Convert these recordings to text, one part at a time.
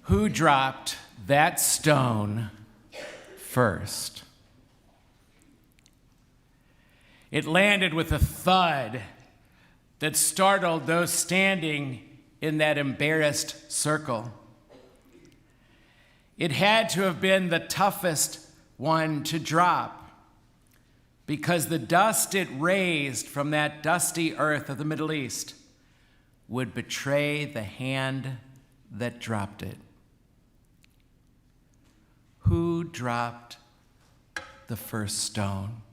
Who dropped that stone first? It landed with a thud that startled those standing in that embarrassed circle. It had to have been the toughest one to drop because the dust it raised from that dusty earth of the Middle East would betray the hand that dropped it. Who dropped the first stone?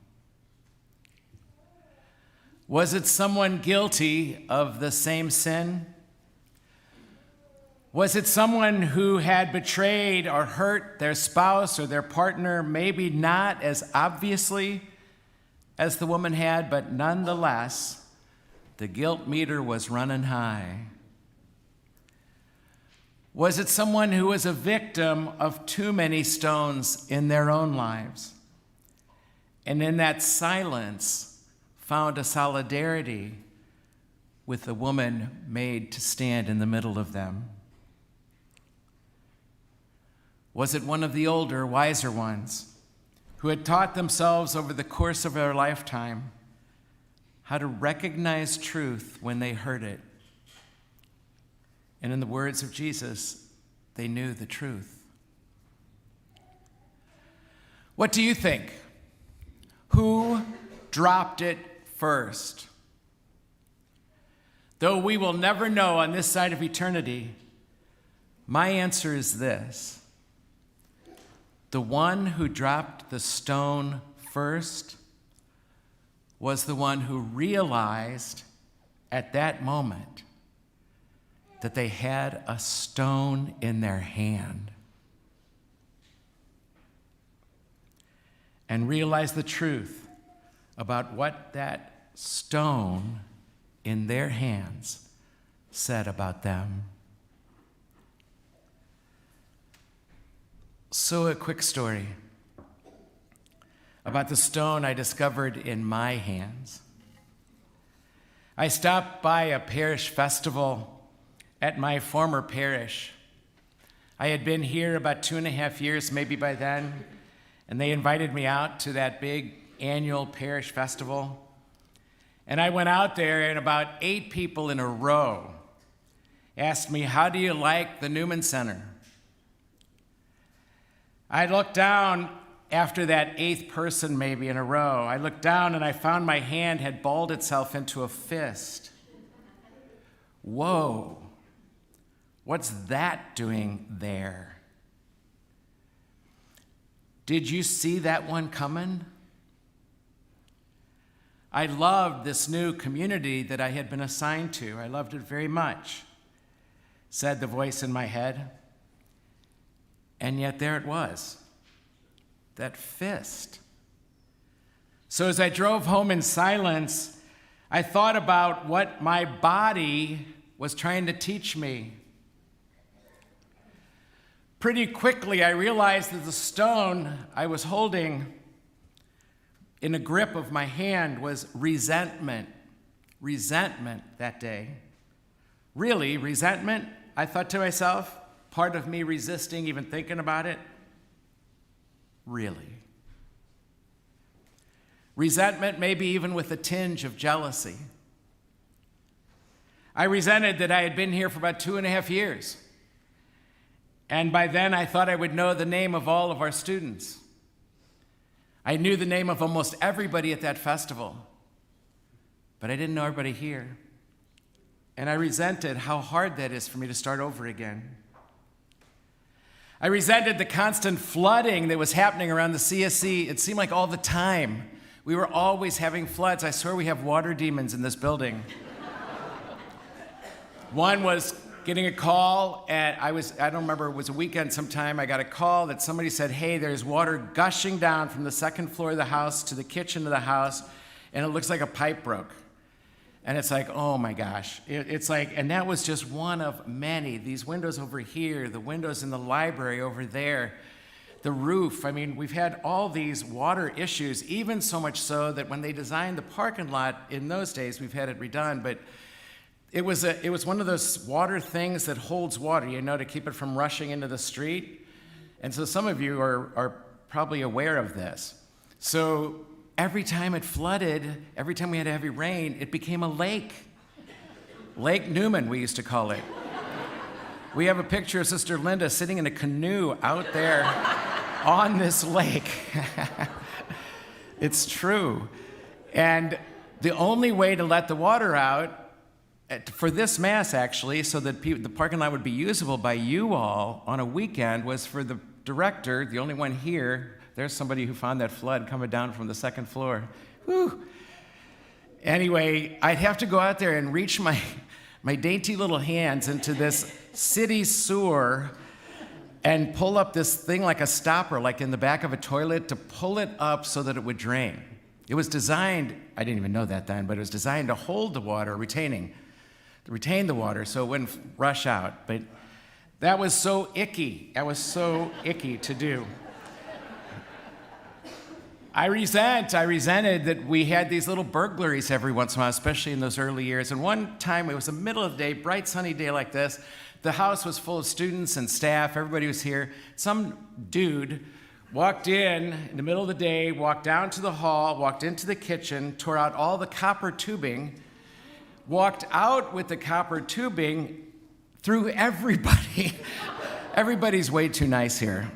Was it someone guilty of the same sin? Was it someone who had betrayed or hurt their spouse or their partner, maybe not as obviously as the woman had, but nonetheless, the guilt meter was running high? Was it someone who was a victim of too many stones in their own lives? And in that silence, found a solidarity with the woman made to stand in the middle of them? Was it one of the older, wiser ones who had taught themselves over the course of their lifetime how to recognize truth when they heard it? And in the words of Jesus, they knew the truth. What do you think? Who dropped it first? Though we will never know on this side of eternity, my answer is this. The one who dropped the stone first was the one who realized at that moment that they had a stone in their hand and realized the truth about what that stone in their hands said about them. So a quick story about the stone I discovered in my hands. I stopped by a parish festival at my former parish. I had been here about 2.5 years, maybe by then, and they invited me out to that big annual parish festival. And I went out there, and about 8 people in a row asked me, "How do you like the Newman Center?" I looked down after that 8th person maybe in a row. I looked down and I found my hand had balled itself into a fist. Whoa, what's that doing there? Did you see that one coming? I loved this new community that I had been assigned to. I loved it very much, said the voice in my head. And yet there it was, that fist. So as I drove home in silence, I thought about what my body was trying to teach me. Pretty quickly, I realized that the stone I was holding in a grip of my hand was resentment. Resentment that day. Really, resentment? I thought to myself. Part of me resisting even thinking about it? Really? Resentment, maybe even with a tinge of jealousy. I resented that I had been here for about 2.5 years. And by then, I thought I would know the name of all of our students. I knew the name of almost everybody at that festival, but I didn't know everybody here. And I resented how hard that is for me to start over again. I resented the constant flooding that was happening around the CSC. It seemed like all the time. We were always having floods. I swear we have water demons in this building. One was getting a call, and I don't remember, it was a weekend sometime. I got a call that somebody said, "Hey, there's water gushing down from the 2nd floor of the house to the kitchen of the house, and it looks like a pipe broke." And it's like, oh my gosh. It's like, and that was just one of many. These windows over here, the windows in the library over there, the roof. I mean, we've had all these water issues, even so much so that when they designed the parking lot in those days, we've had it redone, but It was one of those water things that holds water, to keep it from rushing into the street. And so some of you are probably aware of this. So every time it flooded, every time we had heavy rain, it became a lake. Lake Newman, we used to call it. We have a picture of Sister Linda sitting in a canoe out there on this lake. It's true. And the only way to let the water out, for this Mass actually, so that the parking lot would be usable by you all on a weekend, was for the director, the only one here. There's somebody who found that flood coming down from the second floor. Whew. Anyway, I'd have to go out there and reach my dainty little hands into this city sewer and pull up this thing like a stopper, like in the back of a toilet, to pull it up so that it would drain. It was designed, I didn't even know that then, but it was designed to hold the water, to retain the water so it wouldn't rush out. But that was so icky. That was so icky to do. I resented that we had these little burglaries every once in a while, especially in those early years. And one time, it was the middle of the day, bright sunny day like this. The house was full of students and staff. Everybody was here. Some dude walked in the middle of the day, walked down to the hall, walked into the kitchen, tore out all the copper tubing, walked out with the copper tubing through everybody. Everybody's way too nice here.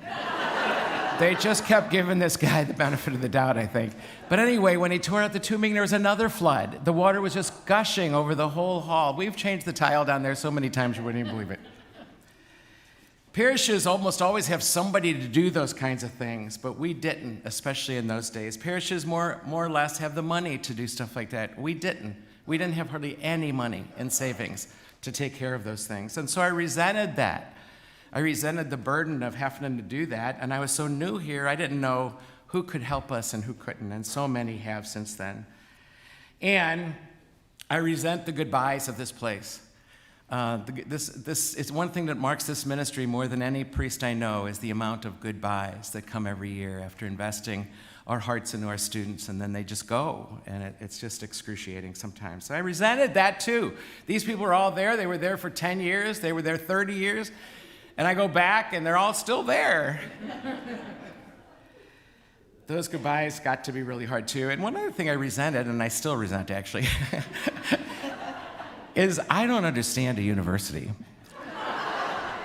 They just kept giving this guy the benefit of the doubt, I think. But anyway, when he tore out the tubing, there was another flood. The water was just gushing over the whole hall. We've changed the tile down there so many times you wouldn't even believe it. Parishes almost always have somebody to do those kinds of things, but we didn't, especially in those days. Parishes more or less have the money to do stuff like that. We didn't. We didn't have hardly any money in savings to take care of those things. And so I resented that. I resented the burden of having to do that, and I was so new here, I didn't know who could help us and who couldn't, and so many have since then. And I resent the goodbyes of this place. This is one thing that marks this ministry more than any priest I know, is the amount of goodbyes that come every year after investing our hearts into our students, and then they just go, and it's just excruciating sometimes. So I resented that too. These people were all there. They were there for 10 years. They were there 30 years. And I go back, and they're all still there. Those goodbyes got to be really hard, too. And one other thing I resented, and I still resent, actually, is I don't understand a university.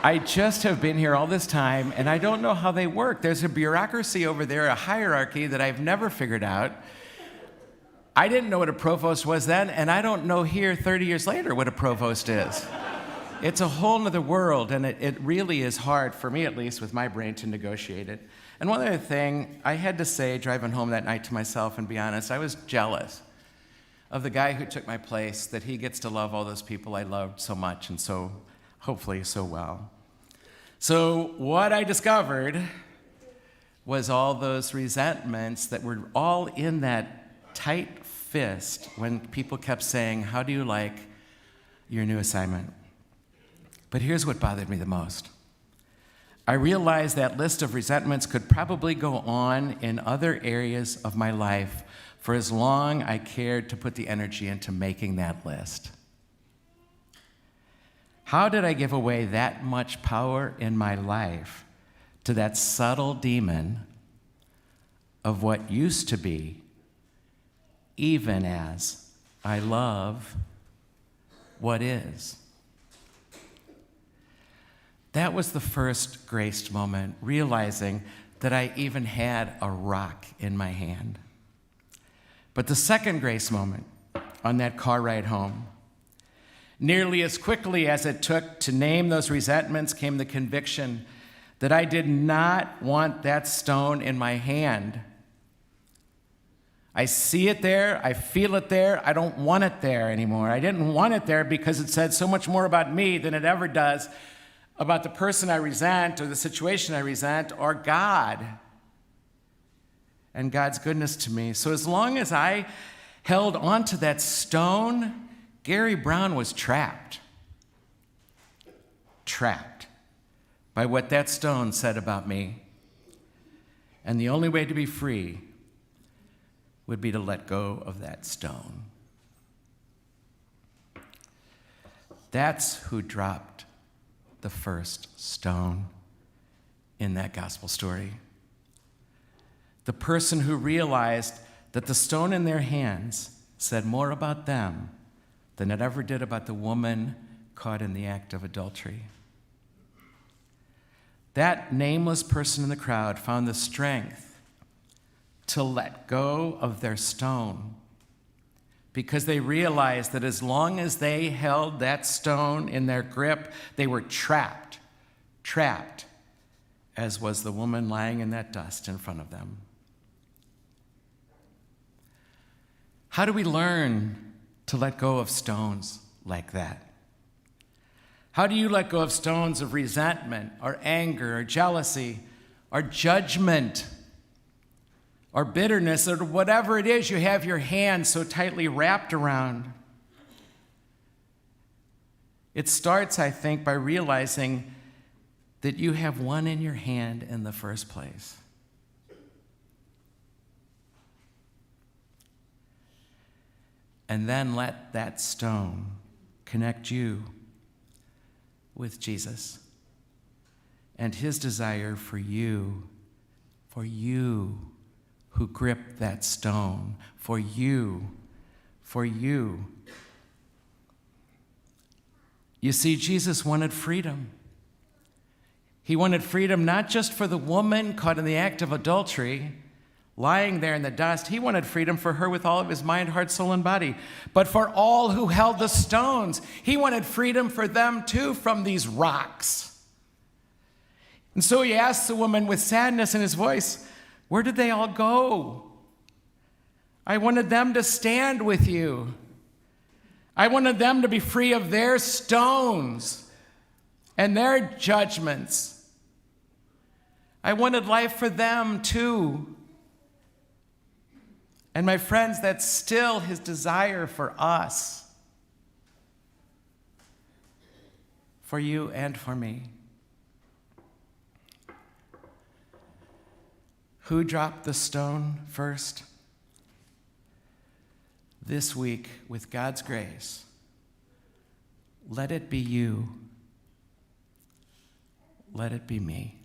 I just have been here all this time, and I don't know how they work. There's a bureaucracy over there, a hierarchy that I've never figured out. I didn't know what a provost was then, and I don't know here 30 years later what a provost is. It's a whole nother world, and it really is hard, for me at least, with my brain to negotiate it. And one other thing, I had to say, driving home that night to myself and be honest, I was jealous of the guy who took my place, that he gets to love all those people I loved so much and so, hopefully, so well. So what I discovered was all those resentments that were all in that tight fist when people kept saying, "How do you like your new assignment?" But here's what bothered me the most. I realized that list of resentments could probably go on in other areas of my life for as long I cared to put the energy into making that list. How did I give away that much power in my life to that subtle demon of what used to be, even as I love what is? That was the first graced moment, realizing that I even had a rock in my hand. But the second grace moment on that car ride home, nearly as quickly as it took to name those resentments, came the conviction that I did not want that stone in my hand. I see it there, I feel it there, I don't want it there anymore. I didn't want it there because it said so much more about me than it ever does about the person I resent or the situation I resent or God and God's goodness to me. So as long as I held onto that stone, Gary Brown was trapped by what that stone said about me. And the only way to be free would be to let go of that stone. That's who dropped the first stone in that gospel story. The person who realized that the stone in their hands said more about them than it ever did about the woman caught in the act of adultery. That nameless person in the crowd found the strength to let go of their stone because they realized that as long as they held that stone in their grip, they were trapped, as was the woman lying in that dust in front of them. How do we learn to let go of stones like that? How do you let go of stones of resentment or anger or jealousy or judgment or bitterness or whatever it is you have your hand so tightly wrapped around? It starts, I think, by realizing that you have one in your hand in the first place. And then let that stone connect you with Jesus and his desire for you who grip that stone, for you. You see, Jesus wanted freedom. He wanted freedom not just for the woman caught in the act of adultery, lying there in the dust. He wanted freedom for her with all of his mind, heart, soul, and body. But for all who held the stones, he wanted freedom for them too from these rocks. And so he asked the woman with sadness in his voice, "Where did they all go? I wanted them to stand with you. I wanted them to be free of their stones and their judgments. I wanted life for them too." And my friends, that's still his desire for us, for you and for me. Who dropped the stone first? This week, with God's grace, let it be you. Let it be me.